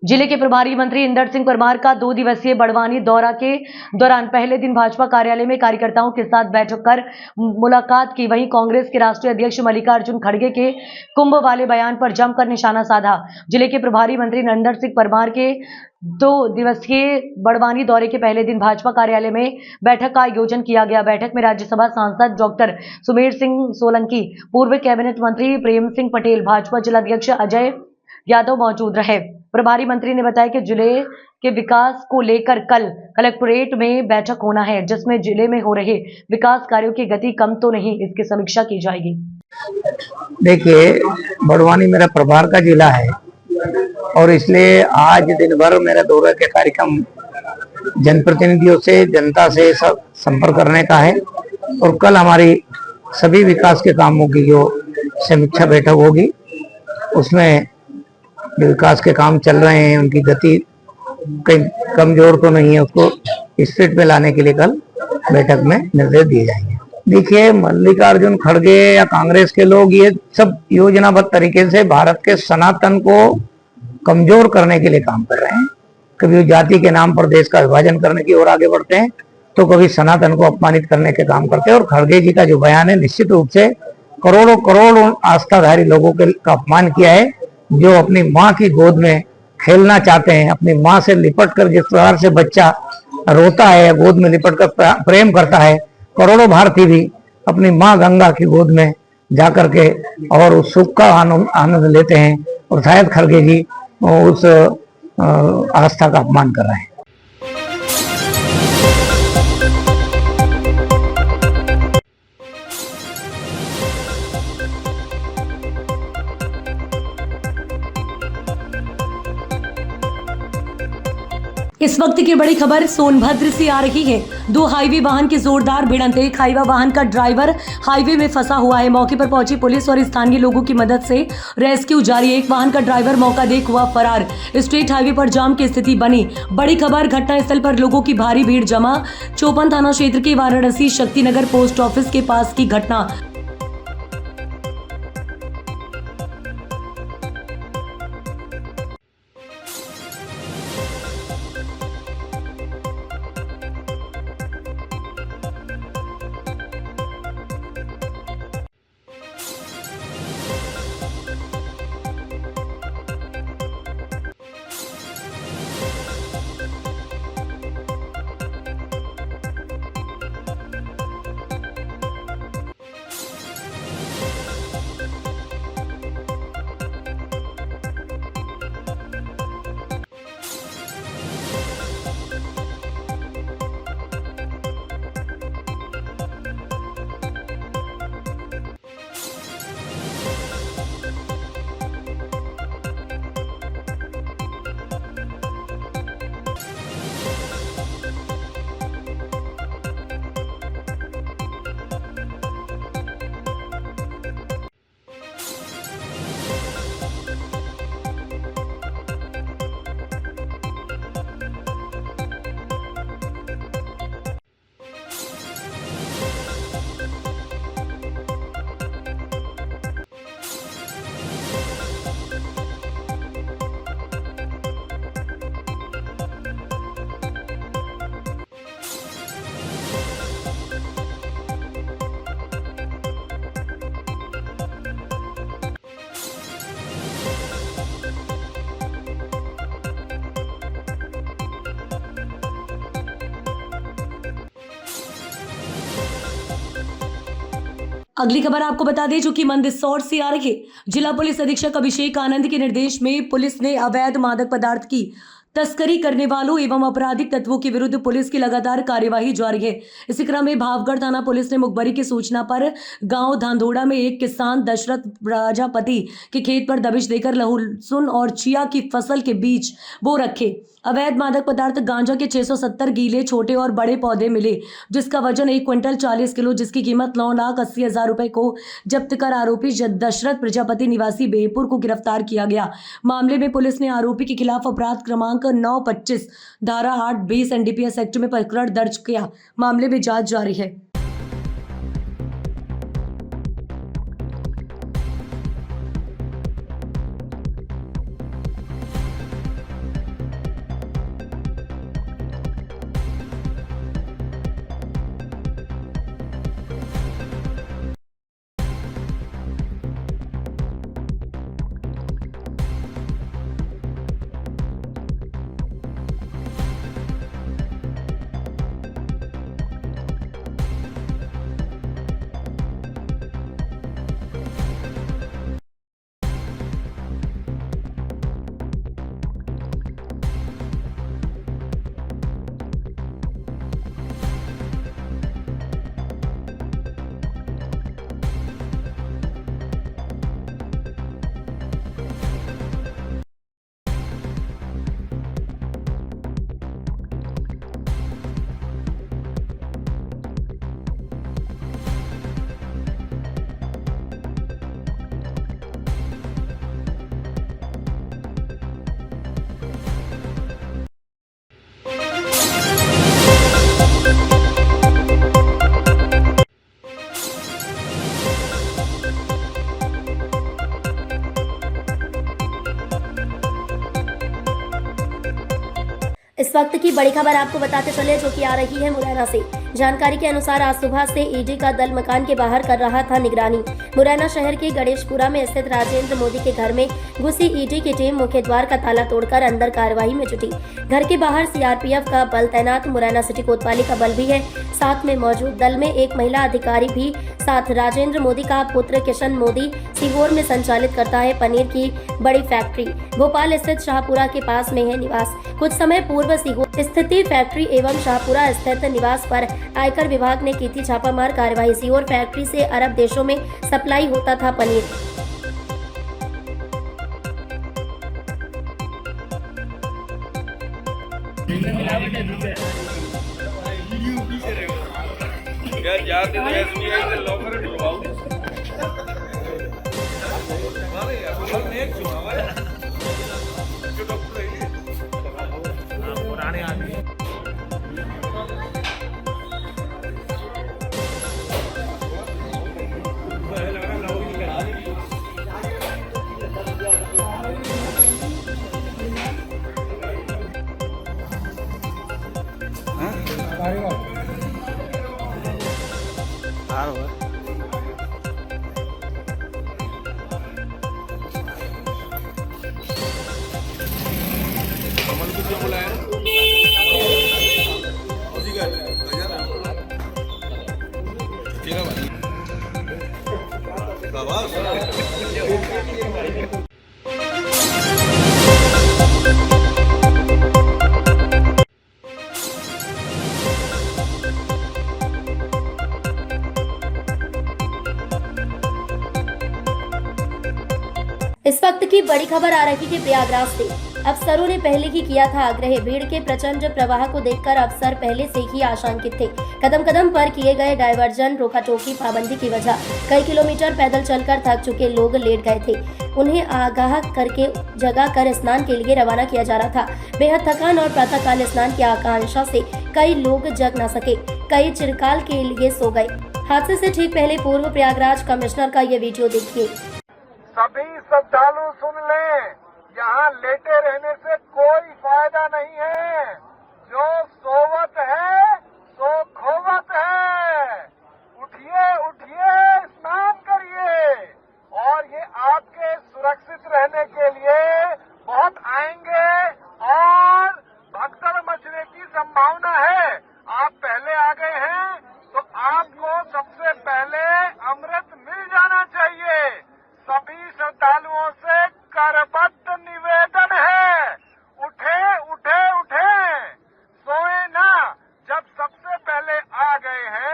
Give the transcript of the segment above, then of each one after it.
जिले के प्रभारी मंत्री इंदर सिंह परमार का 2 दिवसीय बड़वानी दौरा के दौरान पहले दिन भाजपा कार्यालय में कार्यकर्ताओं के साथ बैठक कर मुलाकात की। वहीं कांग्रेस के राष्ट्रीय अध्यक्ष मल्लिकार्जुन खड़गे के कुंभ वाले बयान पर जमकर निशाना साधा। जिले के प्रभारी मंत्री इंदर सिंह परमार के 2 दिवसीय बड़वानी दौरे के पहले दिन भाजपा कार्यालय में बैठक का आयोजन किया गया। बैठक में राज्यसभा सांसद डॉक्टर सुमेर सिंह सोलंकी, पूर्व कैबिनेट मंत्री प्रेम सिंह पटेल, भाजपा जिलाध्यक्ष अजय यादव मौजूद रहे। प्रभारी मंत्री ने बताया कि जिले के विकास को लेकर कल कलेक्ट्रेट में बैठक होना है, जिसमें जिले में हो रहे विकास कार्यों की गति कम तो नहीं, इसकी समीक्षा की जाएगी। देखिए, बड़वानी मेरा प्रभार का जिला है और इसलिए आज दिन भर मेरा दौरे के कार्यक्रम जनप्रतिनिधियों से, जनता से सब संपर्क करने का है और कल हमारी सभी विकास के कामों की जो समीक्षा बैठक होगी, उसमें जो विकास के काम चल रहे हैं उनकी गति कहीं कमजोर तो नहीं है, उसको स्पीड पे लाने के लिए कल बैठक में निर्देश दिए जाएंगे। देखिए, मल्लिकार्जुन खड़गे या कांग्रेस के लोग ये सब योजनाबद्ध तरीके से भारत के सनातन को कमजोर करने के लिए काम कर रहे हैं। कभी जाति के नाम पर देश का विभाजन करने की ओर आगे बढ़ते हैं, तो कभी सनातन को अपमानित करने के काम करते हैं। और खड़गे जी का जो बयान है, निश्चित रूप से करोड़ों करोड़ आस्थाधारी लोगों का अपमान किया है, जो अपनी माँ की गोद में खेलना चाहते हैं। अपनी माँ से लिपट कर जिस प्रकार से बच्चा रोता है, गोद में लिपट कर प्रेम करता है, करोड़ों भारतीय भी अपनी माँ गंगा की गोद में जाकर के और उस सुख का आनंद लेते हैं। और शायद खड़गे जी उस आस्था का अपमान कर रहे हैं। इस वक्त की बड़ी खबर सोनभद्र से आ रही है। 2 हाईवे वाहन की जोरदार भिड़ंत। एक हाईवा वाहन का ड्राइवर हाईवे में फंसा हुआ है। मौके पर पहुंची पुलिस और स्थानीय लोगों की मदद से रेस्क्यू जारी है। एक वाहन का ड्राइवर मौका देख हुआ फरार। स्टेट हाईवे पर जाम की स्थिति बनी। बड़ी खबर, घटनास्थल पर लोगों की भारी भीड़ जमा। चौपन थाना क्षेत्र के वाराणसी शक्तिनगर पोस्ट ऑफिस के पास की घटना। अगली खबर आपको बता दें, जो कि मंदसौर से आ रही है। जिला पुलिस अधीक्षक अभिषेक आनंद के निर्देश में पुलिस ने अवैध मादक पदार्थ की तस्करी करने वालों एवं आपराधिक तत्वों के विरुद्ध पुलिस की लगातार कार्यवाही जारी है। इसी क्रम में भावगढ़ थाना पुलिस ने मुखबरी की सूचना पर गांव धांधोड़ा में एक किसान दशरथ प्रजापति के खेत पर दबिश देकर लहसुन और चिया की फसल के बीज बो रखे। अवैध मादक पदार्थ गांजा के 670 गीले छोटे और बड़े पौधे मिले, जिसका वजन 1 क्विंटल 40 किलो, जिसकी कीमत 9,80,000 रुपए को जब्त कर आरोपी दशरथ प्रजापति निवासी बेहपुर को गिरफ्तार किया गया। मामले में पुलिस ने आरोपी के खिलाफ अपराध क्रमांक 925 धारा 820 एनडीपीएस एक्ट में प्रकरण दर्ज किया। मामले में जांच जारी है। बड़ी खबर आपको बताते चले जो कि आ रही है मुरैना से। जानकारी के अनुसार आज सुबह से ईडी का दल मकान के बाहर कर रहा था निगरानी। मुरैना शहर के गणेशपुरा में स्थित राजेंद्र मोदी के घर में घुसी ईडी की टीम मुख्य द्वार का ताला तोड़कर अंदर कार्रवाई में जुटी। घर के बाहर सीआरपीएफ का बल तैनात, मुरैना सिटी कोतवाली का बल भी है। साथ में मौजूद दल में एक महिला अधिकारी भी साथ। राजेंद्र मोदी का पुत्र किशन मोदी सीहोर में संचालित करता है पनीर की बड़ी फैक्ट्री। भोपाल स्थित शाहपुरा के पास में है निवास। कुछ समय पूर्व सीहोर स्थित फैक्ट्री एवं शाहपुरा स्थित निवास पर आयकर विभाग ने की थी छापामार कार्रवाई। सीहोर फैक्ट्री से अरब देशों में सप्लाई होता था पनीर। जाते तो एसबीआई से लॉकर ढुलवाओ पुराने आदमी इस वक्त की बड़ी खबर आ रही है प्रयागराज से। अफसरों ने पहले ही किया था आग्रह। भीड़ के प्रचंड प्रवाह को देखकर अफसर पहले से ही आशंकित थे। कदम कदम पर किए गए डायवर्जन, रोका टोकी, पाबंदी की वजह कई किलोमीटर पैदल चलकर थक चुके लोग लेट गए थे। उन्हें आगाह करके जगा कर स्नान के लिए रवाना किया जा रहा था। बेहद थकान और प्रातःकाल स्नान की आकांक्षा से कई लोग जग न सके, कई चिरकाल के लिए सो गए। हादसे से ठीक पहले पूर्व प्रयागराज कमिश्नर का ये वीडियो देखिए। सभी श्रद्धालु सुन लें, यहाँ लेटे रहने से कोई फायदा नहीं है। जो सोवत है सो खोवत है। उठिए उठिए, स्नान करिए। और ये आपके सुरक्षित रहने के लिए बहुत आएंगे और भगदड़ मचने की संभावना है। आप पहले आ गए हैं तो आपको सबसे पहले अमृत मिल जाना चाहिए। सभी श्रद्धालुओं से करबद्ध निवेदन है, उठे उठे उठे, सोए ना। जब सबसे पहले आ गए हैं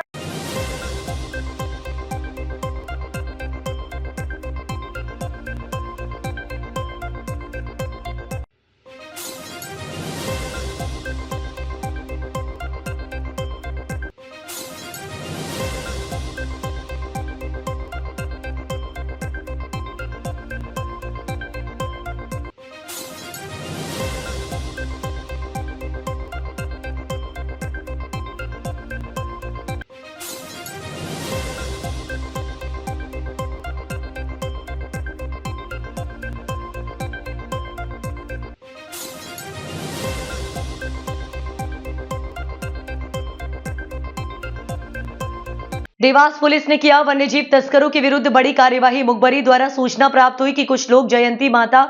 देवास पुलिस ने किया वन्यजीव तस्करों के विरुद्ध बड़ी कार्यवाही। मुखबरी द्वारा सूचना प्राप्त हुई कि कुछ लोग जयंती माता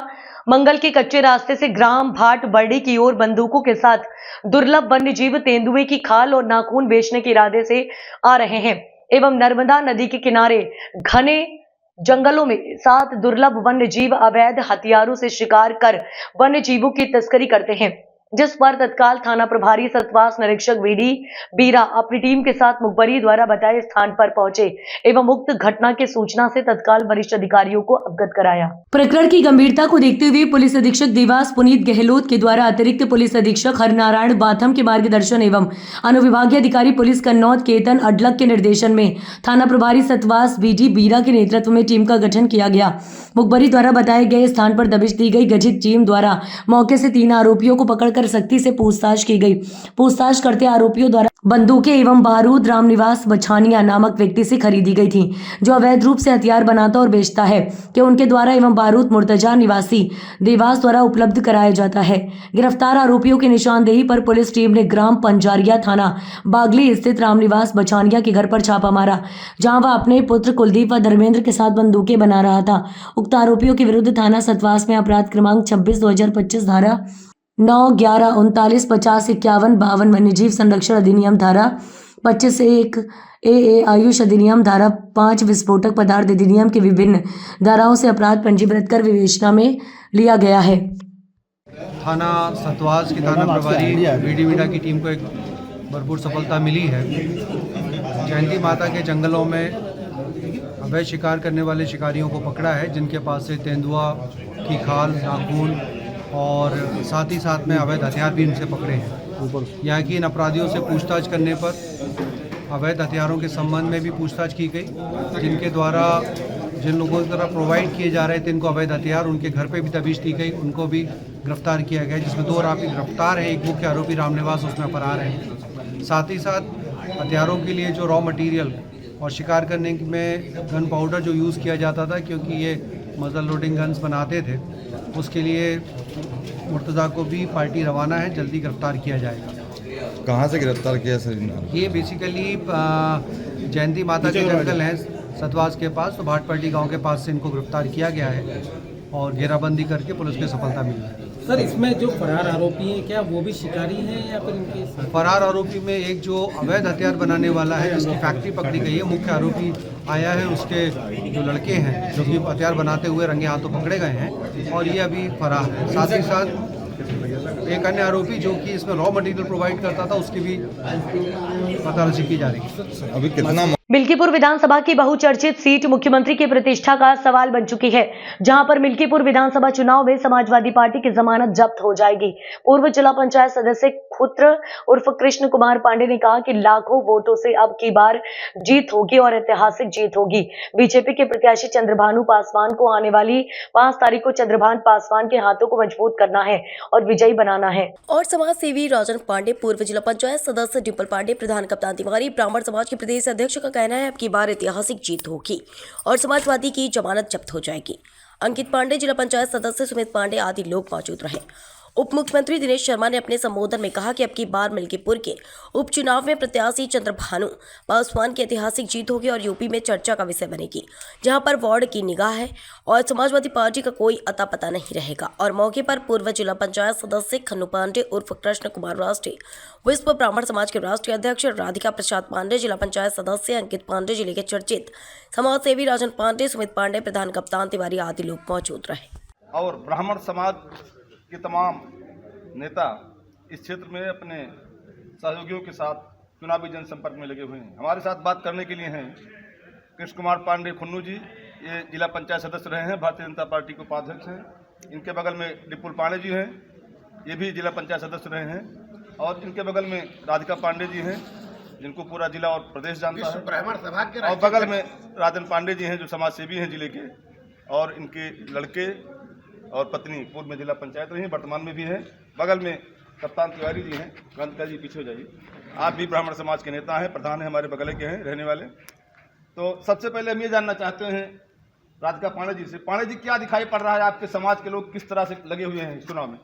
मंगल के कच्चे रास्ते से ग्राम भाट बरडी की ओर बंदूकों के साथ दुर्लभ वन्यजीव तेंदुए की खाल और नाखून बेचने के इरादे से आ रहे हैं एवं नर्मदा नदी के किनारे घने जंगलों में 7 दुर्लभ वन्यजीव अवैध हथियारों से शिकार कर वन्यजीवों की तस्करी करते हैं, जिस पर तत्काल थाना प्रभारी सतवास निरीक्षक वीडी बीरा अपनी टीम के साथ मुखबरी द्वारा बताए स्थान पर पहुंचे एवं उक्त घटना की सूचना से तत्काल वरिष्ठ अधिकारियों को अवगत कराया। प्रकरण की गंभीरता को देखते हुए पुलिस अधीक्षक देवास पुनीत गहलोत के द्वारा अतिरिक्त पुलिस अधीक्षक हरनारायण बाथम के मार्गदर्शन एवं अनुविभागीय अधिकारी पुलिस कन्नौज केतन अडलक के निर्देशन में थाना प्रभारी सतवास वीडी बीरा के नेतृत्व में टीम का गठन किया गया। मुखबरी द्वारा बताए गए स्थान पर दबिश दी गई गठित टीम द्वारा मौके से 3 आरोपियों को पकड़कर बुलाकर सख्ती से पूछताछ की गई। पूछताछ करते आरोपियों द्वारा बंदूकें एवं बारूद रामनिवास बछानिया नामक व्यक्ति से खरीदी गई थी, जो अवैध रूप से हथियार बनाता और बेचता है, कि उनके द्वारा एवं बारूद मुर्तजा निवासी देवास द्वारा उपलब्ध कराया जाता है। गिरफ्तार आरोपियों की निशानदेही पर पुलिस टीम ने ग्राम पंजारिया थाना बागली स्थित रामनिवास बछानिया के घर पर छापा मारा, जहां वह अपने पुत्र कुलदीप व धर्मेंद्र के साथ बंदूकें बना रहा था। उक्त आरोपियों के विरुद्ध थाना सतवास में अपराध क्रमांक 26/2025 धारा 9, 11, 39, 50, 51, 52 वन्यजीव संरक्षण अधिनियम धारा 25(1) ए आयुष अधिनियम धारा 5 विस्फोटक पदार्थ अधिनियम की विभिन्न धाराओं से अपराध पंजीकृत कर विवेचना में लिया गया है। थाना सतवास की थाना प्रभारी बीडी मीडिया की टीम को एक भरपूर सफलता मिली है। जयंती माता के जंगलों में अवैध शिकार करने वाले शिकारियों को पकड़ा है, जिनके पास से तेंदुआ की खाल, नाखून और साथ ही साथ में अवैध हथियार भी इनसे पकड़े हैं। यहाँ की इन अपराधियों से पूछताछ करने पर अवैध हथियारों के संबंध में भी पूछताछ की गई, जिनके द्वारा जिन लोगों की तरफ प्रोवाइड किए जा रहे थे इनको अवैध हथियार, उनके घर पे भी तबीश दी गई, उनको भी गिरफ्तार किया गया, जिसमें 2 आरोपी गिरफ्तार है, एक मुख्य आरोपी रामनिवास उसमें फरार है। साथ ही साथ हथियारों के लिए जो रॉ मटेरियल और शिकार करने में गन पाउडर जो यूज़ किया जाता था, क्योंकि ये मजल लोडिंग गन्स बनाते थे, उसके लिए मुर्तज़ा को भी पार्टी रवाना है, जल्दी गिरफ्तार किया जाएगा। कहाँ से गिरफ्तार किया सर? ये बेसिकली जयंती माता के जंगल हैं सतवास के पास, तो भाटपट्टी गांव के पास से इनको गिरफ्तार किया गया है और घेराबंदी करके पुलिस को सफलता मिली है। सर, इसमें जो फरार आरोपी हैं क्या वो भी शिकारी हैं या फिर इनके साथ? फरार आरोपी में एक जो अवैध हथियार बनाने वाला है, जिसकी फैक्ट्री पकड़ी गई है, मुख्य आरोपी आया है, उसके जो लड़के हैं जो कि हथियार बनाते हुए रंगे हाथों पकड़े गए हैं और ये अभी फरार है। साथ ही साथ एक अन्य आरोपी जो कि इसमें रॉ मटेरियल प्रोवाइड करता था, उसकी भी पताराशी की जा रही है। अभी कितना मिल्कीपुर विधानसभा की बहुचर्चित सीट मुख्यमंत्री की प्रतिष्ठा का सवाल बन चुकी है, जहां पर मिल्कीपुर विधानसभा चुनाव में समाजवादी पार्टी की जमानत जब्त हो जाएगी। पूर्व जिला पंचायत सदस्य खुत्र उर्फ कृष्ण कुमार पांडे ने कहा कि लाखों वोटों से अब की बार जीत होगी और ऐतिहासिक जीत होगी। बीजेपी के प्रत्याशी चंद्रभानु पासवान को आने वाली 5 तारीख को चंद्रभान पासवान के हाथों को मजबूत करना है और विजयी बनाना है। और समाज सेवी राजन पांडे, पूर्व जिला पंचायत सदस्य डिम्पल पांडे, प्रधान कप्तान तिवारी, ब्राह्मण समाज के प्रदेश अध्यक्ष का कहना है अब की बार ऐतिहासिक जीत होगी और समाजवादी की जमानत जब्त हो जाएगी। अंकित पांडे, जिला पंचायत सदस्य सुमित पांडे आदि लोग मौजूद रहे। उप मुख्यमंत्री दिनेश शर्मा ने अपने संबोधन में कहा कि अब की बार मिल्कीपुर के उपचुनाव में प्रत्याशी चंद्रभानु पासवान की ऐतिहासिक जीत होगी और यूपी में चर्चा का विषय बनेगी, जहां पर वार्ड की निगाह है और समाजवादी पार्टी का कोई अता पता नहीं रहेगा। और मौके पर पूर्व जिला पंचायत सदस्य खन्नू पांडे उर्फ कृष्ण कुमार, राष्ट्रीय विश्व ब्राह्मण समाज के राष्ट्रीय अध्यक्ष राधिका प्रसाद पांडे, जिला पंचायत सदस्य अंकित पांडे, जिले के चर्चित समाज सेवी राजन पांडे, सुमित पांडे, प्रधान कप्तान तिवारी आदि लोग मौजूद रहे। और ब्राह्मण समाज के तमाम नेता इस क्षेत्र में अपने सहयोगियों के साथ चुनावी जनसंपर्क में लगे हुए हैं। हमारे साथ बात करने के लिए हैं कृष्ण कुमार पांडे खुन्नू जी, ये जिला पंचायत सदस्य रहे हैं, भारतीय जनता पार्टी के उपाध्यक्ष हैं। इनके बगल में डिम्पल पांडे जी हैं, ये भी जिला पंचायत सदस्य रहे हैं। और इनके बगल में राधिका पांडे जी हैं, जिनको पूरा जिला और प्रदेश जानता है। और बगल में राजन पांडे जी हैं, जो समाज सेवी हैं जिले के, और इनके लड़के और पत्नी पूर्व में जिला पंचायत रही हैं, वर्तमान में भी हैं। बगल में कप्तान तिवारी जी हैं। कांता जी पीछे हो जाइए, आप भी ब्राह्मण समाज के नेता हैं, प्रधान हैं, हमारे बगल के हैं रहने वाले। तो सबसे पहले हम ये जानना चाहते हैं राधिका पांडे जी से, पांडे जी क्या दिखाई पड़ रहा है, आपके समाज के लोग किस तरह से लगे हुए हैं इस चुनाव में?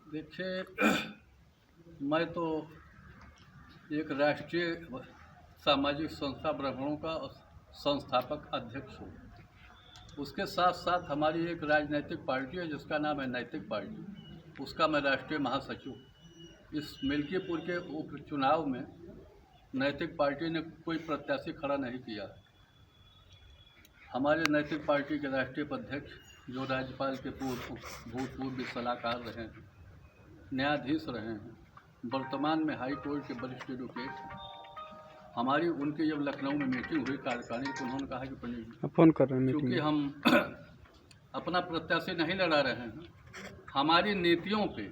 देखिए, मैं तो एक राष्ट्रीय सामाजिक संस्था ब्राह्मणों का संस्थापक अध्यक्ष हूँ। उसके साथ साथ हमारी एक राजनीतिक पार्टी है जिसका नाम है नैतिक पार्टी, उसका मैं राष्ट्रीय महासचिव। इस मिल्कीपुर के उपचुनाव में नैतिक पार्टी ने कोई प्रत्याशी खड़ा नहीं किया। हमारे नैतिक पार्टी के राष्ट्रीय उपाध्यक्ष जो राज्यपाल के भूतपूर्व सलाहकार रहे हैं, न्यायाधीश रहे हैं, वर्तमान में हाई कोर्ट के वरिष्ठ एडवोकेट हैं। हमारी उनकी जब लखनऊ में मीटिंग हुई कार्यकारिणी, तो उन्होंने कहा कि फोन कर रहे हैं, क्योंकि हम अपना प्रत्याशी नहीं लड़ा रहे हैं, हमारी नीतियों पे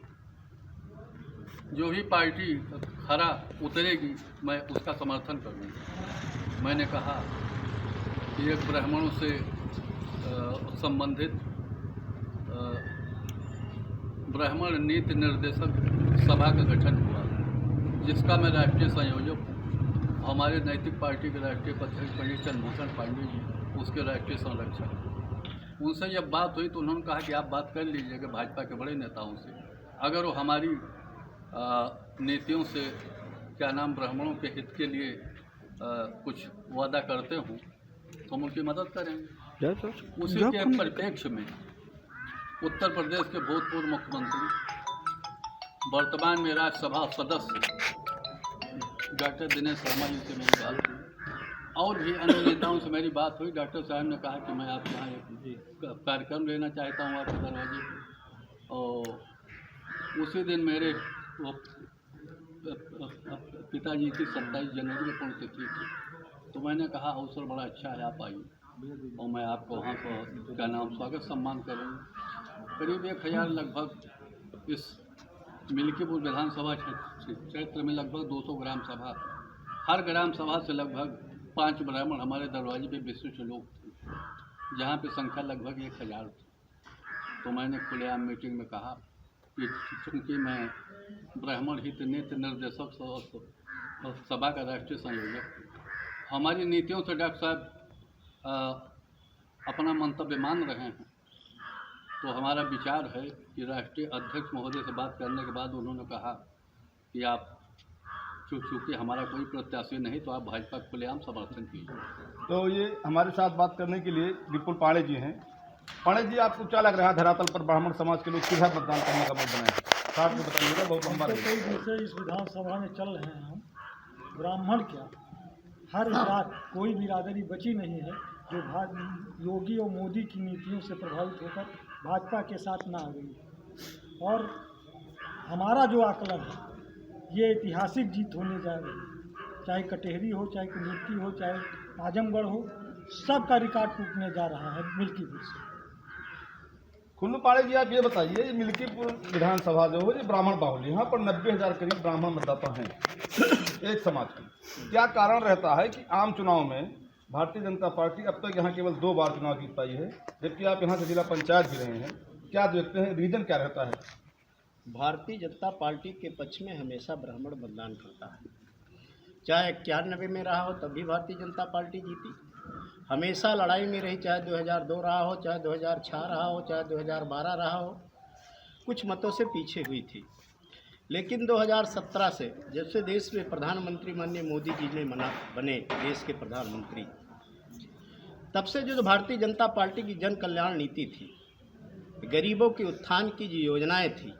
जो भी पार्टी खरा उतरेगी मैं उसका समर्थन करूँगा। मैंने कहा कि एक ब्राह्मणों से संबंधित ब्राह्मण नीति निर्देशक सभा का गठन हुआ, जिसका मैं राष्ट्रीय संयोजक हूँ। हमारे नैतिक पार्टी के राष्ट्रीय अध्यक्ष पंडित चंद्रभूषण पांडे जी उसके राष्ट्रीय संरक्षक। उनसे जब बात हुई तो उन्होंने कहा कि आप बात कर लीजिएगा भाजपा के बड़े नेताओं से, अगर वो हमारी नीतियों से क्या नाम ब्राह्मणों के हित के लिए कुछ वादा करते हों तो हम उनकी मदद करेंगे। उसी के परिप्रेक्ष्य में उत्तर प्रदेश के भूतपूर्व मुख्यमंत्री वर्तमान में राज्यसभा सदस्य डॉक्टर दिनेश शर्मा जी से मेरी बात हुई और भी अन्य नेताओं से मेरी बात हुई। डॉक्टर साहब ने कहा कि मैं आपके यहाँ एक कार्यक्रम लेना चाहता हूँ आपके दरवाजे, और उसी दिन मेरे पिताजी की 27 जनवरी में पुण्यतिथि थी, तो मैंने कहा अवसर बड़ा अच्छा है, आप आइए और मैं आपको वहाँ पर क्या नाम स्वागत सम्मान करूँगा। करीब 1000 लगभग इस मिल्कीपुर विधानसभा क्षेत्र में लगभग 200 ग्राम सभा, हर ग्राम सभा से लगभग 5 ब्राह्मण हमारे दरवाजे पे विशिष्ट लोग थे, जहाँ पे संख्या लगभग 1000 थी। तो मैंने खुलेआम मीटिंग में कहा कि चूँकि मैं ब्राह्मण हित नीति निर्देशक सभा का राष्ट्रीय संयोजक, हमारी नीतियों से डॉक्टर साहब अपना मंतव्य मान रहे हैं, तो हमारा विचार है कि राष्ट्रीय अध्यक्ष महोदय से बात करने के बाद उन्होंने कहा कि आप चूँकि हमारा कोई प्रत्याशी नहीं तो आप भाजपा को खुलेआम समर्थन कीजिए। तो ये हमारे साथ बात करने के लिए विपुल पांडे जी हैं। पांडे जी, आपको क्या लग रहा है धरातल पर ब्राह्मण समाज के लोग किधर मतदान करने का मत बनाए? साथ में बताइएगा, बहुत लंबा कई दिन से इस विधानसभा में चल रहे हैं हम। ब्राह्मण क्या, हर जात कोई बिरादरी बची नहीं है जो योगी और मोदी की नीतियों से प्रभावित होकर भाजपा के साथ ना आ गई। और हमारा जो आकलन है ये ऐतिहासिक जीत होने जा रही है, चाहे कटेहरी हो, चाहे कुनीति हो, चाहे आजमगढ़ हो, सबका रिकॉर्ड टूटने जा रहा है मिल्कीपुर से। खुल्लू पांडे जी, आप ये बताइए, ये मिल्कीपुर विधानसभा जो हो ये ब्राह्मण बाहुल, यहाँ पर 90,000 करीब ब्राह्मण मतदाता हैं एक समाज के। क्या कारण रहता है कि आम चुनाव में भारतीय जनता पार्टी अब तक यहाँ केवल 2 बार चुनाव जीत पाई है, जबकि आप यहाँ से जिला पंचायत भी रहे हैं? क्या देखते हैं, रीजन क्या रहता है? भारतीय जनता पार्टी के पक्ष में हमेशा ब्राह्मण मतदान करता है, चाहे 91 में रहा हो तब भी भारतीय जनता पार्टी जीती, हमेशा लड़ाई में रही, चाहे 2002 रहा हो, चाहे 2006 रहा हो, चाहे 2012 रहा हो, कुछ मतों से पीछे हुई थी। लेकिन 2017 से जब से देश में प्रधानमंत्री माननीय मोदी जी ने बने देश के प्रधानमंत्री, तब से जो भारतीय जनता पार्टी की जन कल्याण नीति थी, गरीबों के उत्थान की जो योजनाएं थी,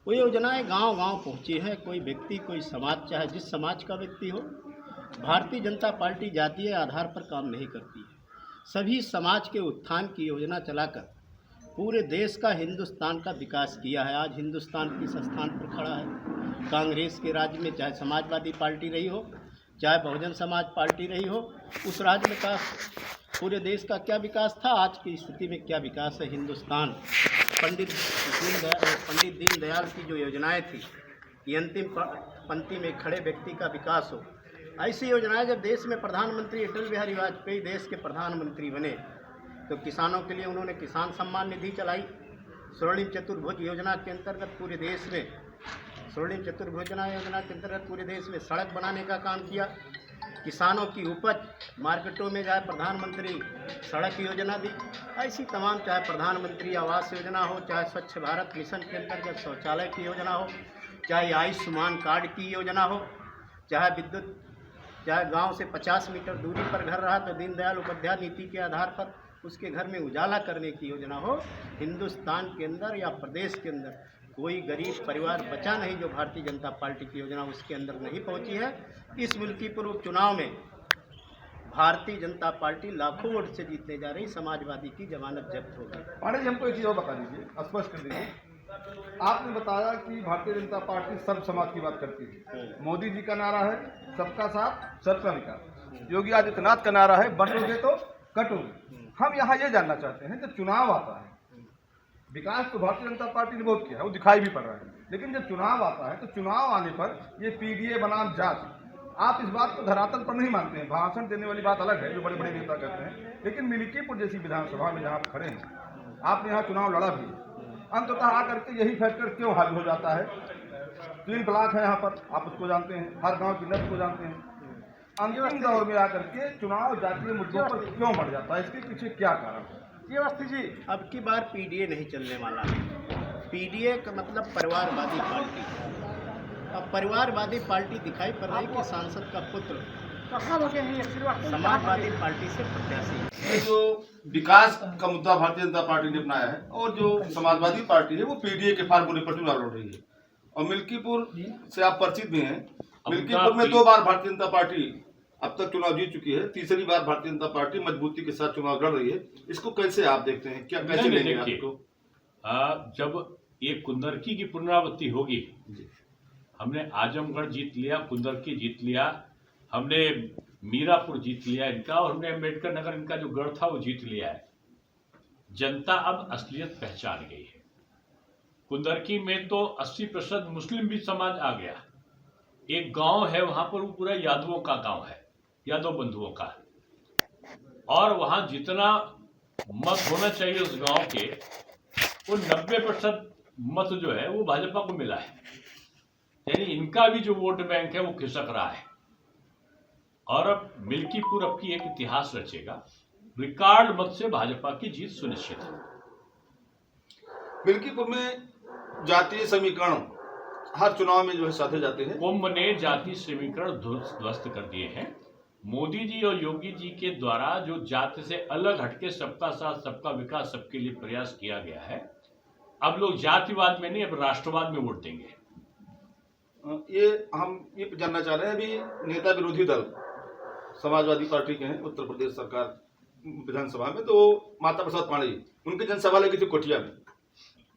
वो योजनाएं गांव-गांव पहुंची हैं। कोई व्यक्ति, कोई समाज, चाहे जिस समाज का व्यक्ति हो, भारतीय जनता पार्टी जातीय आधार पर काम नहीं करती है। सभी समाज के उत्थान की योजना चलाकर पूरे देश का, हिंदुस्तान का विकास किया है। आज हिंदुस्तान किस स्थान पर खड़ा है? कांग्रेस के राज्य में चाहे समाजवादी पार्टी रही हो, चाहे बहुजन समाज पार्टी रही हो, उस राज्य में का पूरे देश का क्या विकास था, आज की स्थिति में क्या विकास है हिंदुस्तान। पंडित दीनदयाल की जो योजनाएं थी कि अंतिम पंक्ति में खड़े व्यक्ति का विकास हो, ऐसी योजनाएं जब देश में प्रधानमंत्री अटल बिहारी वाजपेयी देश के प्रधानमंत्री बने तो किसानों के लिए उन्होंने किसान सम्मान निधि चलाई। स्वर्णिम चतुर्भुज योजना के अंतर्गत पूरे देश में सड़क बनाने का काम किया। किसानों की उपज मार्केटों में जाए, प्रधानमंत्री सड़क योजना दी। ऐसी तमाम, चाहे प्रधानमंत्री आवास योजना हो, चाहे स्वच्छ भारत मिशन के अंतर्गत शौचालय की योजना हो, चाहे आयुष्मान कार्ड की योजना हो, चाहे विद्युत, चाहे गांव से 50 मीटर दूरी पर घर रहा तो दीनदयाल उपाध्याय नीति के आधार पर उसके घर में उजाला करने की योजना हो। हिंदुस्तान के अंदर या प्रदेश के अंदर कोई गरीब परिवार बचा नहीं जो भारतीय जनता पार्टी की योजना उसके अंदर नहीं पहुंची है। इस मिल्कीपुर उपचुनाव में भारतीय जनता पार्टी लाखों वोट से जीतने जा रही, समाजवादी की जमानत जब्त होगी। पांडे जी, हमको एक चीज़ और बता दीजिए, स्पष्ट कर दीजिए। आपने बताया कि भारतीय जनता पार्टी सर्व समाज की बात करती है, मोदी जी का नारा है सबका साथ सबका विकास, योगी आदित्यनाथ का नारा है बंटोगे तो कटोगे। हम यहाँ ये जानना चाहते हैं, जब चुनाव आता है, विकास तो भारतीय जनता पार्टी ने बहुत किया है, वो दिखाई भी पड़ रहा है, लेकिन जब चुनाव आता है तो चुनाव आने पर ये पीडीए बनाम जात, आप इस बात को धरातल पर नहीं मानते हैं। भाषण देने वाली बात अलग है जो बड़े बड़े नेता करते हैं, लेकिन मिल्कीपुर जैसी विधानसभा में जहाँ आप खड़े हैं, आपने यहाँ चुनाव लड़ा भी, अंततः आकर के यही फैक्टर क्यों हावी हो जाता है? 3 ब्लॉक है यहाँ पर, आप उसको जानते हैं, हर गांव की नब्ज को जानते हैं। अंतिम दौर में आकर के चुनाव जातीय मुद्दों पर क्यों बढ़ जाता है, इसके पीछे क्या कारण है? ये अवस्थी जी, अब की बार पीडीए नहीं चलने वाला है। पीडीए का मतलब परिवारवादी पार्टी। अब परिवारवादी पार्टी दिखाई पड़ रही कि सांसद का पुत्र समाजवादी पार्टी से प्रत्याशी। ये जो विकास का मुद्दा भारतीय जनता पार्टी ने अपनाया है और जो समाजवादी पार्टी है वो पीडीए के फार्मूले पर चुनाव लड़ रही है। और मिल्कीपुर से आप परिचित भी हैं, मिल्कीपुर में 2 बार भारतीय जनता पार्टी अब तक चुनाव जीत चुकी है, तीसरी बार भारतीय जनता पार्टी मजबूती के साथ चुनाव लड़ रही है। इसको कैसे आप देखते हैं, क्या कैसे लेंगे आपको? जब ये कुंदरकी की पुनरावृत्ति होगी, हमने आजमगढ़ जीत लिया, कुंदरकी जीत लिया, हमने मीरापुर जीत लिया इनका, और हमने अम्बेडकर नगर इनका जो गढ़ था वो जीत लिया है। जनता अब असलियत पहचान गई है। कुंदरकी में तो 80% मुस्लिम भी समाज आ गया। एक गांव है वहां पर, वो पूरा यादवों का गांव है, यादव बंधुओं का, और वहां जितना मत होना चाहिए उस गांव के, वो 90% मत जो है वो भाजपा को मिला है। यानी इनका भी जो वोट बैंक है वो खिसक रहा है। और अब मिल्कीपुर अब की एक इतिहास रचेगा, रिकॉर्ड मत से भाजपा की जीत सुनिश्चित है। मिल्कीपुर में जातीय समीकरण हर चुनाव में जो है साधे जाते हैं। कुंभ ने जाति समीकरण ध्वस्त कर दिए हैं। मोदी जी और योगी जी के द्वारा जो जाति से अलग हटके सबका साथ सबका विकास सबके लिए प्रयास किया गया है, अब लोग जातिवाद में नहीं, अब राष्ट्रवाद में वोट देंगे। ये हम ये जानना चाह रहे हैं, अभी नेता विरोधी दल समाजवादी पार्टी के हैं उत्तर प्रदेश सरकार विधानसभा में, तो माता प्रसाद पांडे उनकी जनसभा लगी थी कोटिया में,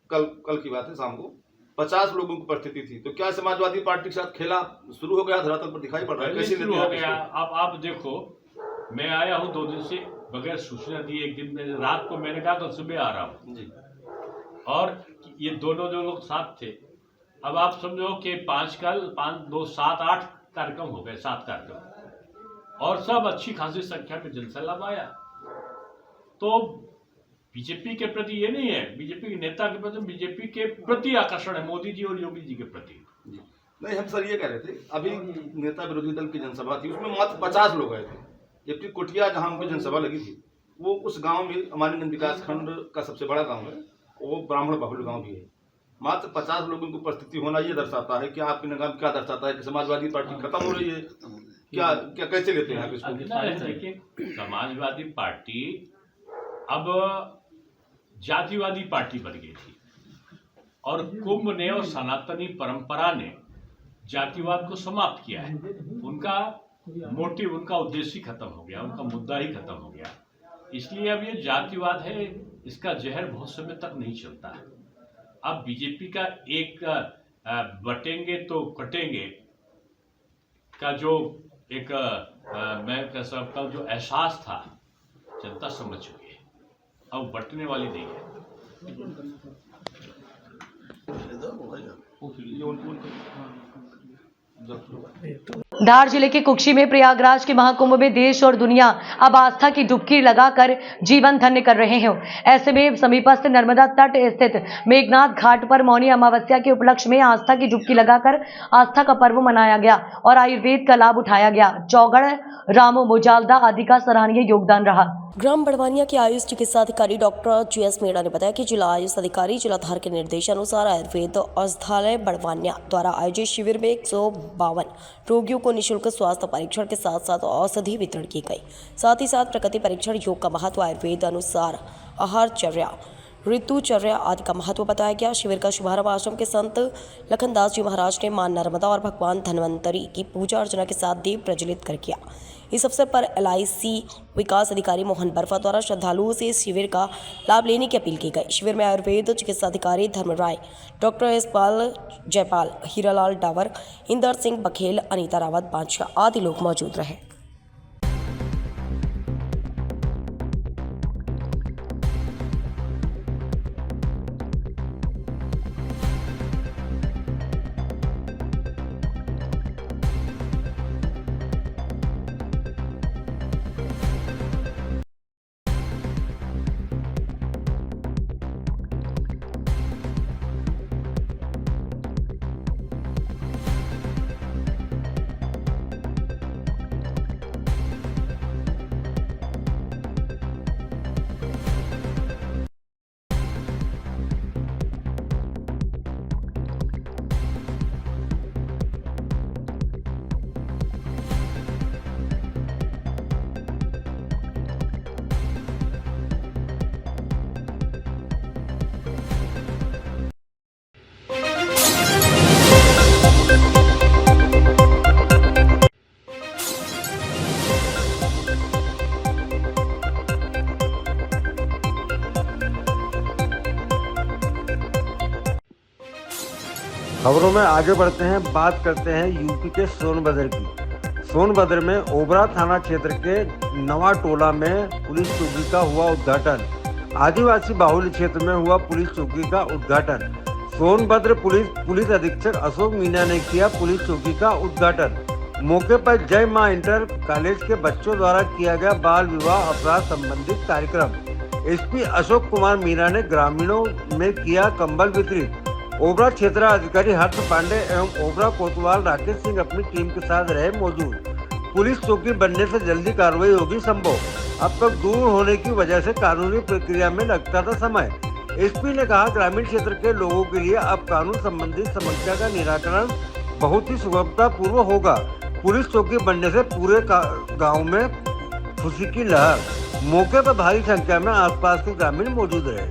कल की बात है, शाम को 50 लोगों की उपस्थिति थी। तो क्या समाजवादी पार्टी के साथ खेला शुरू हो गया, धरातल पर दिखाई पड़ रहा है? कैसे शुरू हो गया? अब आप देखो, मैं आया हूँ 2 दिन से बगैर सूचना दिए। एक दिन में रात को मैंने कहा तो सुबह आ रहा हूँ जी, और ये दोनों जो लोग साथ थे, अब आप समझो कि 5 2 7 8 कार्यक्रम हो गए, 7 कार्यक्रम, और सब अच्छी खासी संख्या में जनसैलाब आया। तो बीजेपी के प्रति ये नहीं है, बीजेपी के नेता के प्रति, बीजेपी के प्रति आकर्षण है मोदी जी और योगी जी के प्रति। नहीं, हम सर ये कह रहे थे, अभी नेता विरोधी दल की जनसभा थी, उसमें मात्र 50 लोग आए थे, जबकि कोटिया जहां उनकी जनसभा लगी थी वो उस गांव में अमानीगंज विकास खंड का सबसे बड़ा गांव है, वो ब्राह्मण बहुल गांव भी है। मात्र 50 लोगों की उपस्थिति होना ये दर्शाता है कि आपकी निगाह क्या दर्शाता है कि समाजवादी पार्टी खत्म हो रही है? क्या कैसे लेते हैं आप इसको? देखिए, समाजवादी पार्टी अब जातिवादी पार्टी बन गई थी, और कुंभ ने और सनातनी परंपरा ने जातिवाद को समाप्त किया है। उनका मोटिव, उनका उद्देश्य खत्म हो गया, उनका मुद्दा ही खत्म हो गया। इसलिए अब ये जातिवाद है, इसका जहर बहुत समय तक नहीं चलता है। अब बीजेपी का एक बटेंगे तो कटेंगे का जो एक मैं कह सकता हूँ जो एहसास था, जनता समझ चुकी है, अब बटने वाली नहीं है। धार जिले के कुक्षी में प्रयागराज के महाकुंभ में देश और दुनिया अब आस्था की डुबकी लगाकर जीवन धन्य कर रहे हैं। ऐसे में समीपस्थ नर्मदा तट स्थित मेघनाथ घाट पर मौनी अमावस्या के उपलक्ष्य में आस्था की डुबकी लगाकर आस्था का पर्व मनाया गया और आयुर्वेद का लाभ उठाया गया। चौगढ़, रामो मोजालदा आदि का सराहनीय योगदान रहा। ग्राम बड़वानिया के आयुष चिकित्सा अधिकारी डॉक्टर GS मीणा ने बताया कि जिला आयुष अधिकारी जिला धार के निर्देशानुसार आयुर्वेद औषधालय बड़वानिया द्वारा आयोजित शिविर में 152 रोगियों को निःशुल्क स्वास्थ्य परीक्षण के साथ साथ औषधि वितरण की गई। साथ ही साथ प्रकृति परीक्षण, योग का महत्व, आयुर्वेद अनुसार आहारचर्या, ऋतुचर्या आदि का महत्व बताया गया। शिविर का शुभारंभ आश्रम के संत लखनदास जी महाराज ने मां नर्मदा और भगवान धन्वंतरी की पूजा अर्चना के साथ दीप प्रज्वलित कर किया। इस अवसर पर LIC विकास अधिकारी मोहन बर्फा द्वारा श्रद्धालुओं से इस शिविर का लाभ लेने की अपील की गई। शिविर में आयुर्वेद चिकित्सा अधिकारी धर्मराय, डॉक्टर यशपाल जयपाल, हीरालाल डावर, इंदर सिंह बघेल, अनीता रावत बादशाह आदि लोग मौजूद रहे। खबरों में आगे बढ़ते हैं, बात करते हैं यूपी के सोनभद्र की। सोनभद्र में ओबरा थाना क्षेत्र के नवा टोला में पुलिस चौकी का हुआ उद्घाटन। आदिवासी बाहुल्य क्षेत्र में हुआ पुलिस चौकी का उद्घाटन। सोनभद्र पुलिस अधीक्षक अशोक मीणा ने किया पुलिस चौकी का उद्घाटन। मौके पर जय मां इंटर कॉलेज के बच्चों द्वारा किया गया बाल विवाह अपराध संबंधित कार्यक्रम। एसपी अशोक कुमार मीणा ने ग्रामीणों में किया कंबल वितरित। ओबरा क्षेत्राधिकारी हर्ष पांडे एवं ओबरा कोतवाल राकेश सिंह अपनी टीम के साथ रहे मौजूद। पुलिस चौकी बनने से जल्दी कार्रवाई होगी संभव। अब तक दूर होने की वजह से कानूनी प्रक्रिया में लगता था समय। एसपी ने कहा ग्रामीण क्षेत्र के लोगों के लिए अब कानून संबंधी समस्या का निराकरण बहुत ही सुगमता पूर्व होगा। पुलिस चौकी बनने से पूरे गांव में खुशी की लहर। मौके पर भारी संख्या में आसपास के ग्रामीण मौजूद रहे।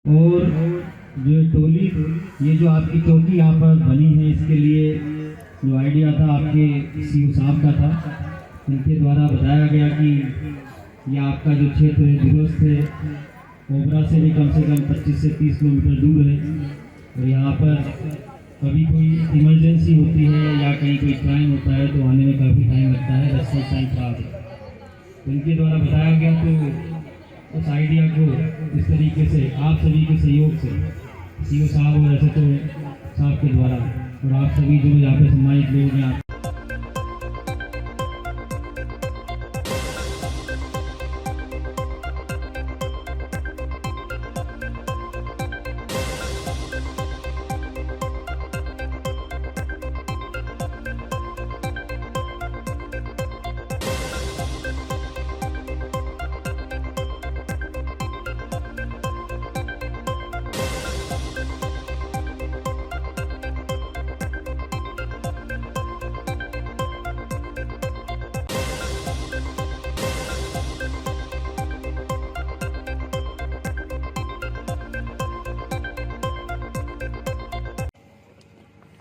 और जो टोली, ये जो आपकी चौकी यहाँ पर बनी है, इसके लिए जो आइडिया था आपके सीओ साहब का था, इनके द्वारा बताया गया कि ये आपका जो क्षेत्र है दूरस्थ है, ओबरा से भी कम से कम 25 से 30 किलोमीटर दूर है और यहाँ पर कभी कोई इमरजेंसी होती है या कहीं कोई क्राइम होता है तो आने में काफ़ी टाइम लगता है, रेस्पॉन्स टाइम खराब है। तो इनके द्वारा बताया गया तो उस आइडिया को इस तरीके से आप सभी के सहयोग से सीओ साहब और SHO साहब के द्वारा और आप सभी जो यहाँ पे सम्मानित लोग हैं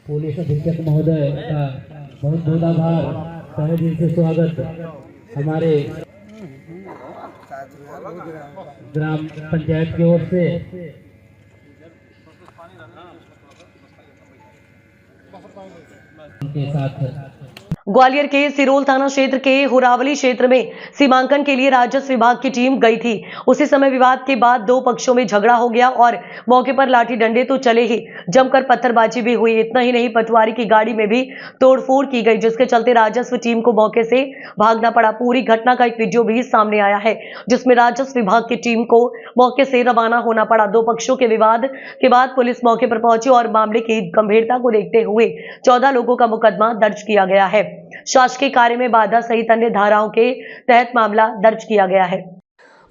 पुलिस अधीक्षक महोदय का बहुत बहुत आभार, तहे दिल से स्वागत। हमारे ग्राम पंचायत की ओर से उनके साथ ग्वालियर के सिरोल थाना क्षेत्र के हुरावली क्षेत्र में सीमांकन के लिए राजस्व विभाग की टीम गई थी। उसी समय विवाद के बाद दो पक्षों में झगड़ा हो गया और मौके पर लाठी डंडे तो चले ही, जमकर पत्थरबाजी भी हुई। इतना ही नहीं, पटवारी की गाड़ी में भी तोड़फोड़ की गई, जिसके चलते राजस्व टीम को मौके से भागना पड़ा। पूरी घटना का एक वीडियो भी सामने आया है जिसमें राजस्व विभाग की टीम को मौके से रवाना होना पड़ा। दो पक्षों के विवाद के बाद पुलिस मौके पर पहुंची और मामले की गंभीरता को देखते हुए 14 लोगों का मुकदमा दर्ज किया गया है। शासकीय कार्य में बाधा सहित अन्य धाराओं के तहत मामला दर्ज किया गया है।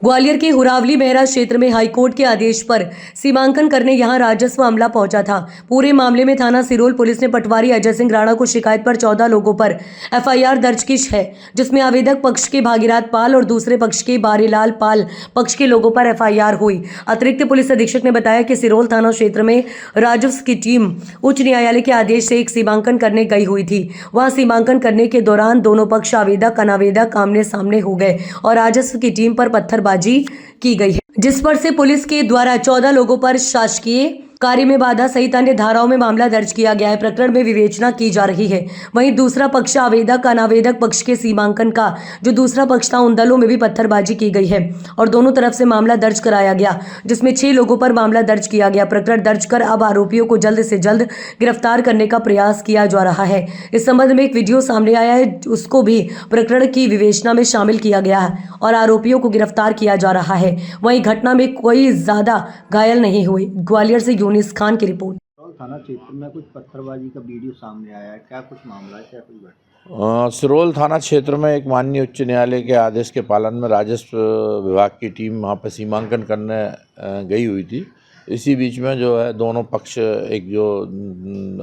ग्वालियर के हुरावली मेहरा क्षेत्र में हाईकोर्ट के आदेश पर सीमांकन करने यहां राजस्व अमला पहुंचा था। पूरे मामले में थाना सिरोल पुलिस ने पटवारी अजय सिंह राणा को शिकायत पर 14 लोगों पर FIR दर्ज की है, जिसमें आवेदक पक्ष के भागीरथ पाल और दूसरे पक्ष के बारीलाल पाल पक्ष के लोगों पर FIR हुई। अतिरिक्त पुलिस अधीक्षक ने बताया कि सिरोल थाना क्षेत्र में राजस्व की टीम उच्च न्यायालय के आदेश से एक सीमांकन करने गई हुई थी। वहां सीमांकन करने के दौरान दोनों पक्ष आवेदक अनावेदक आमने सामने हो गए और राजस्व की टीम पर पत्थरबाजी की गई है, जिस पर से पुलिस के द्वारा 14 लोगों पर शासकीय कार्य में बाधा सहित अन्य धाराओं में मामला दर्ज किया गया है। प्रकरण में विवेचना की जा रही है। वहीं दूसरा पक्ष आवेदक अनावेदक पक्ष के सीमांकन का जो दूसरा पक्ष था, उन दलों में भी पत्थरबाजी की गई है और दोनों तरफ से मामला दर्ज कराया गया, जिसमें 6 लोगों पर मामला दर्ज किया गया। प्रकरण दर्ज कर अब आरोपियों को जल्द से जल्द गिरफ्तार करने का प्रयास किया जा रहा है। इस संबंध में एक वीडियो सामने आया है, उसको भी प्रकरण की विवेचना में शामिल किया गया है और आरोपियों को गिरफ्तार किया जा रहा है। वहीं घटना में कोई ज्यादा घायल नहीं हुए। ग्वालियर से यूनिस खान की रिपोर्ट। थाना क्षेत्र में कुछ पत्थरबाजी का वीडियो सामने आया है, क्या कुछ मामला है, क्या कुछ? सिरोल थाना क्षेत्र में एक माननीय उच्च न्यायालय के आदेश के पालन में राजस्व विभाग की टीम वहाँ पर सीमांकन करने गई हुई थी। इसी बीच में जो है दोनों पक्ष, एक जो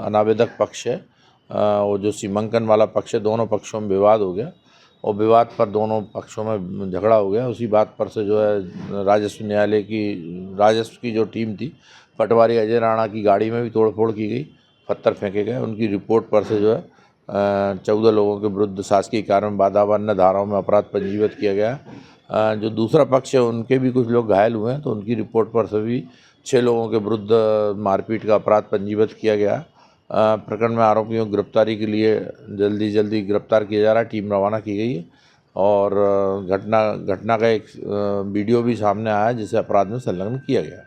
अनावेदक पक्ष है वो जो सीमांकन वाला पक्ष है, दोनों पक्षों में विवाद हो गया और विवाद पर दोनों पक्षों में झगड़ा हो गया। उसी बात पर से जो है राजस्व की जो टीम थी, पटवारी अजय राणा की गाड़ी में भी तोड़फोड़ की गई, पत्थर फेंके गए। उनकी रिपोर्ट पर से जो है 14 लोगों के विरुद्ध शासकीय कार्य में बाधा व अन्य धाराओं में अपराध पंजीबद्ध किया गया। जो दूसरा पक्ष है उनके भी कुछ लोग घायल हुए हैं, तो उनकी रिपोर्ट पर से भी 6 लोगों के विरुद्ध मारपीट का अपराध पंजीबद्ध किया गया। प्रकरण में आरोपियों की गिरफ्तारी के लिए जल्दी गिरफ्तार किया जा रहा है। टीम रवाना की गई है और घटना का एक वीडियो भी सामने आया जिसे अपराध में संलग्न किया गया।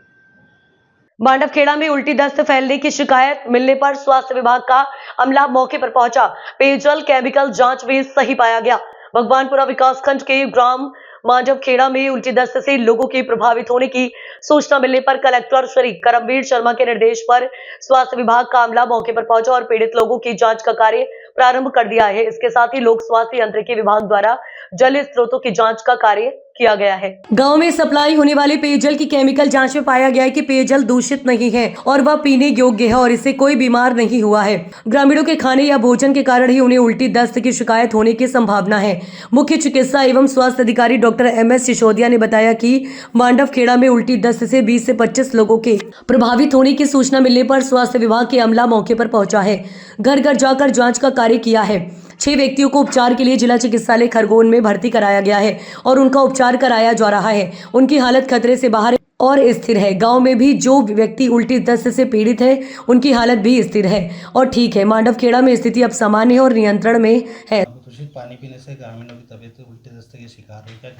मांडवखेड़ा में उल्टी दस्त फैलने की शिकायत मिलने पर स्वास्थ्य विभाग का अमला मौके पर पहुंचा। पेयजल केमिकल जांच में सही पाया गया। भगवानपुरा विकासखंड के ग्राम मांडवखेड़ा में उल्टी दस्त से लोगों के प्रभावित होने की सूचना मिलने पर कलेक्टर श्री करमवीर शर्मा के निर्देश पर स्वास्थ्य विभाग का अमला मौके पर पहुंचा और पीड़ित लोगों की जांच का कार्य प्रारंभ कर दिया है। इसके साथ ही लोक स्वास्थ्य यांत्रिकी विभाग द्वारा जल स्रोतों की जांच का कार्य किया गया है। गांव में सप्लाई होने वाले पेयजल की केमिकल जांच में पाया गया है कि पेयजल दूषित नहीं है और वह पीने योग्य है और इससे कोई बीमार नहीं हुआ है। ग्रामीणों के खाने या भोजन के कारण ही उन्हें उल्टी दस्त की शिकायत होने की संभावना है। मुख्य चिकित्सा एवं स्वास्थ्य अधिकारी डॉक्टर MS सिसोदिया ने बताया कि मांडवखेड़ा में उल्टी दस्त से 20 से 25 लोगों के प्रभावित होने की सूचना मिलने पर स्वास्थ्य विभाग के अमला मौके पर पहुंचा है। घर घर जाकर जाँच का कार्य किया है। 6 व्यक्तियों को उपचार के लिए जिला चिकित्सालय खरगोन में भर्ती कराया गया है और उनका उपचार कराया जा रहा है। उनकी हालत खतरे से बाहर और स्थिर है। गांव में भी जो व्यक्ति उल्टी दस्त से पीड़ित है उनकी हालत भी स्थिर है और ठीक है। मांडवखेड़ा में स्थिति अब सामान्य और नियंत्रण में है। दूषित पानी पीने से ग्रामीणों की तबीयत उल्टी दस्त के शिकार हुई क्या?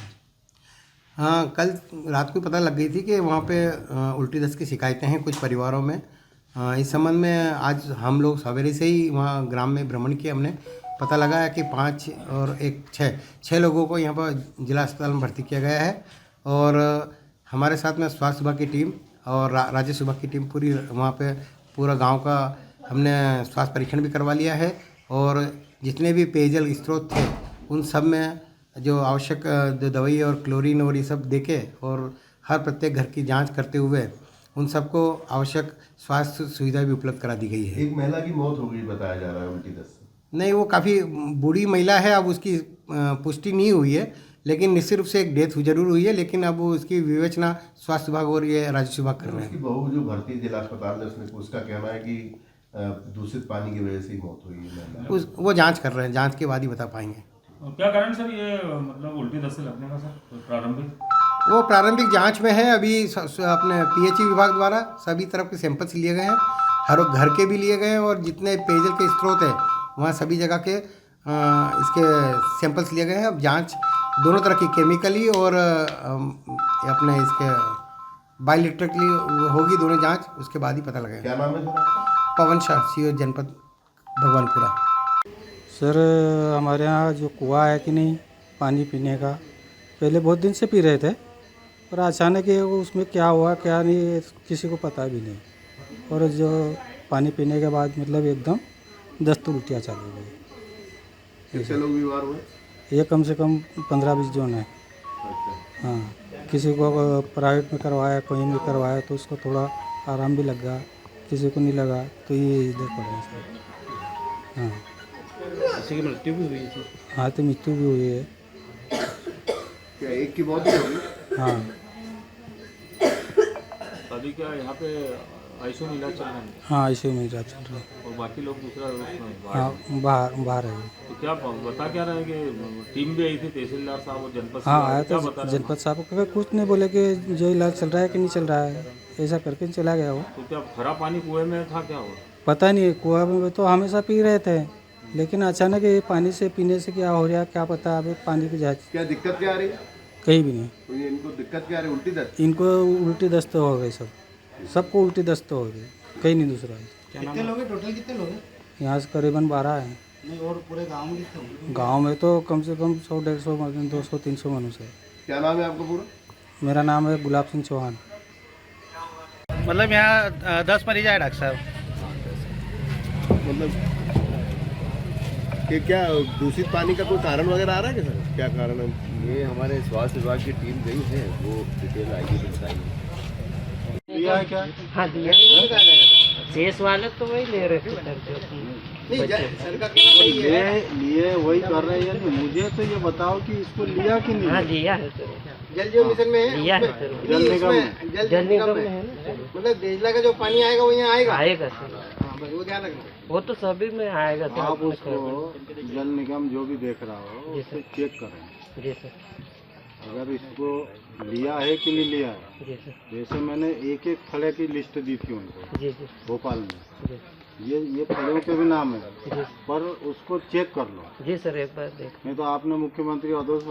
हाँ, कल रात को पता लग गई थी कि वहाँ पे उल्टी दस्त की शिकायतें हैं कुछ परिवारों में। इस संबंध में आज हम लोग सवेरे से ही वहाँ ग्राम में भ्रमण किया। हमने पता लगाया कि 5 और 6 लोगों को यहाँ पर जिला अस्पताल में भर्ती किया गया है और हमारे साथ में स्वास्थ्य विभाग की टीम और राजस्व विभाग की टीम पूरी वहाँ पे पूरा गांव का हमने स्वास्थ्य परीक्षण भी करवा लिया है और जितने भी पेयजल स्रोत थे उन सब में जो आवश्यक दवाई और क्लोरीन और ये सब देके और हर प्रत्येक घर की जांच करते हुए उन सबको आवश्यक स्वास्थ्य सुविधा भी उपलब्ध करा दी गई है। एक महिला की मौत हो गई बताया जा रहा है उल्टी दस्त से। नहीं, वो काफ़ी बूढ़ी महिला है, अब उसकी पुष्टि नहीं हुई है, लेकिन निश्चित रूप से एक डेथ जरूर हुई है, लेकिन अब वो इसकी विवेचना स्वास्थ्य विभाग और ये राजस्व विभाग कर रहे हैं। उसकी बहू जो भर्ती जिला अस्पताल में उसका कहना है कि दूषित पानी की वजह से ही मौत हुई है। वो जांच कर रहे हैं, जांच के बाद ही बता पाएंगे। क्या कारण सर ये मतलब उल्टी दस्त से लगने का सर प्रारंभिक? वो प्रारंभिक जांच में है। अभी अपने PHE विभाग द्वारा सभी तरफ के सैंपल्स लिए गए हैं, हर घर के भी लिए गए हैं और जितने पेयजल के स्रोत हैं वहाँ सभी जगह के इसके सैंपल्स लिए गए हैं। अब जांच दोनों तरह की केमिकली और अपने इसके बायोइलेक्ट्रिकली होगी दोनों जांच, उसके बाद ही पता लगेगा। क्या नाम है? पवन शाह, CO जनपद भगवानपुरा। सर हमारे यहाँ जो कुआँ है कि नहीं पानी पीने का, पहले बहुत दिन से पी रहे थे और अचानक उसमें क्या हुआ क्या नहीं किसी को पता भी नहीं और जो पानी पीने के बाद मतलब एकदम दस्त उल्टियाँ चालू हो गई। कितने लोग बीमार हुए? ये कम से कम 15-20 जन है। हाँ, किसी को प्राइवेट में करवाया, कहीं भी करवाया तो उसको थोड़ा आराम भी लगा, किसी को नहीं लगा तो ये इधर पड़े सर। हाँ, किसी की मृत्यु भी हुई थी? हाँ, तो मृत्यु भी हुई है। क्या एक की मौत होगी? हाँ। अभी क्या यहाँ पे आईसीयू में इलाज चल रहा है? हाँ, आईसीयू में इलाज चल रहा है। और बाकी लोग दूसरा? हाँ, बाहर है। तो क्या बता क्या रहे हैं कि टीम भी आई थी, तहसीलदार साहब और जनपद? हाँ, आया था जनपद साहब को, कुछ नहीं बोले कि जो इलाज चल रहा है कि नहीं चल रहा है, ऐसा करके चला गया वो। तो क्या खराब पानी कुएं में था, क्या हुआ? पता नहीं, कुआं में तो हमेशा पी रहे थे, लेकिन अचानक ये पानी से पीने से क्या हो रहा क्या पता। अब पानी की जाँच। क्या दिक्कत क्या आ रही है? कहीं भी नहीं। तो ये इनको दिक्कत क्या आ रही है? उल्टी दस्त? इनको उल्टी दस्त हो गई, सबको उल्टी दस्त हो गई, कहीं नहीं दूसरा है। कितने लोग हैं टोटल? कितने लोग हैं यहाँ से? करीबन 12 हैं। नहीं, और पूरे गांव में कितने होंगे? गांव में तो कम से कम 100-150 200-300 मनुष्य है। क्या नाम है आपका पूरा? मेरा नाम है गुलाब सिंह चौहान। मतलब यहाँ 10 मरीज आए डॉक्टर साहब। मतलब कि क्या दूषित पानी का कोई कारण वगैरह आ रहा है क्या सर? क्या कारण है? ये हमारे स्वास्थ्य विभाग की टीम गई है, वो डिटेल आएगी बताएंगे। लिया है क्या? हाँ, दिया। शेष वाले तो वही ले रहे थे लिए वही कर रहे हैं। मुझे तो ये बताओ कि इसको लिया कि नहीं? हाँ, लिया है सर। जल जीवन मिशन में है? लिया है सर। जल निगम में है ना? मतलब देशला का जो पानी आएगा वो यहाँ आएगा? आएगा सर। हाँ, बस वो ध्यान रखना। वो तो सभी में आएगा सर। आप उसको जल निगम जो भी देख रहा हो उससे चेक करें। जी सर। अगर इसको लिया है कि नहीं लिया है। जी सर। जैसे मैंने एक एक फले की लिस्ट दी थी उनको जी जी भोपाल में, जी ये फलों के भी नाम है, जी पर उसको चेक कर लो। जी सर, एक बार देख नहीं तो आपने मुख्यमंत्री आदेश